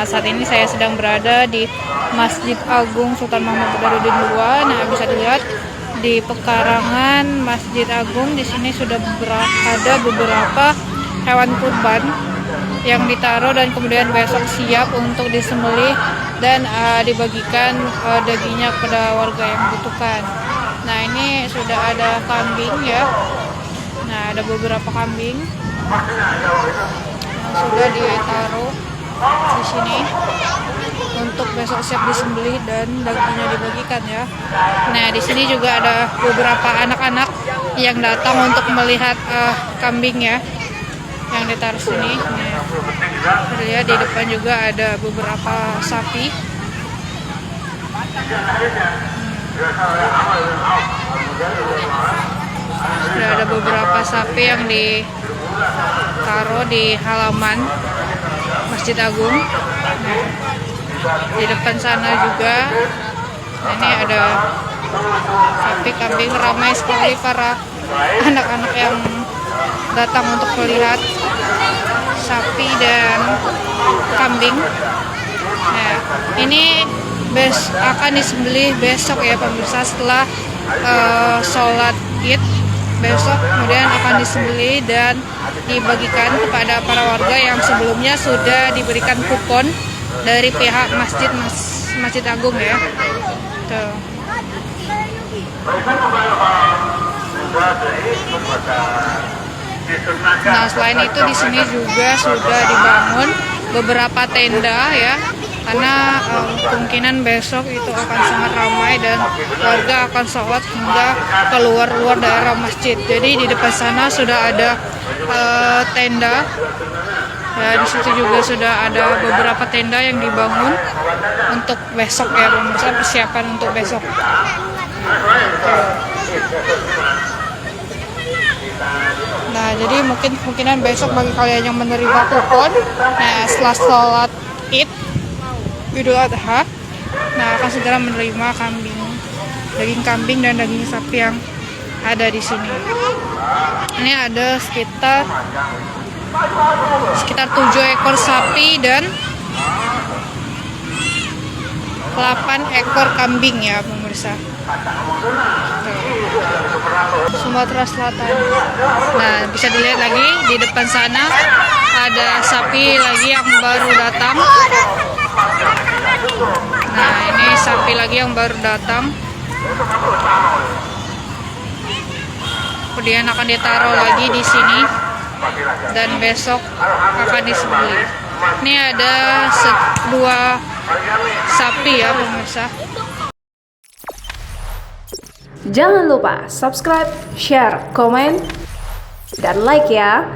saat ini saya sedang berada di Masjid Agung Sultan Mahmud Badarudin II. Nah, bisa dilihat di pekarangan Masjid Agung di sini sudah ada beberapa hewan kurban yang ditaruh dan kemudian besok siap untuk disembelih dan dibagikan dagingnya kepada warga yang membutuhkan. Nah, ini sudah ada kambing ya. Nah, ada beberapa kambing yang sudah ditaruh di sini untuk besok siap disembelih dan dagingnya dibagikan ya. Nah, di sini juga ada beberapa anak-anak yang datang untuk melihat kambing ya yang ditaruh sini. Nah, ya, di depan juga ada beberapa sapi. Sudah ada beberapa sapi yang ditaruh di halaman Masjid Agung. Nah, di depan sana juga ini ada sapi, kambing, ramai sekali para anak-anak yang datang untuk melihat sapi dan kambing. Nah, ini akan disembelih besok ya pemirsa, setelah sholat Id besok kemudian akan disembelih dan dibagikan kepada para warga yang sebelumnya sudah diberikan kupon dari pihak Masjid Agung ya. Tuh. Nah, selain itu di sini juga sudah dibangun beberapa tenda ya, karena kemungkinan besok itu akan sangat ramai dan warga akan sholat hingga keluar daerah masjid. Jadi di depan sana sudah ada tenda. Ya, di situ juga sudah ada beberapa tenda yang dibangun untuk besok ya, pemirsa, persiapan untuk besok. Nah, jadi kemungkinan besok bagi kalian yang menerima kupon, nah setelah sholat Id Idul Adha, nah akan segera menerima daging kambing dan daging sapi yang ada di sini. Ini ada sekitar 7 ekor sapi dan 8 ekor kambing ya pemirsa. Sumatera Selatan. Nah, bisa dilihat lagi di depan sana ada sapi lagi yang baru datang. Nah, ini sapi lagi yang baru datang. Kemudian akan ditaruh lagi di sini dan besok akan disembelih. Ini ada 2 sapi ya pemirsa. Jangan lupa subscribe, share, komen, dan like ya.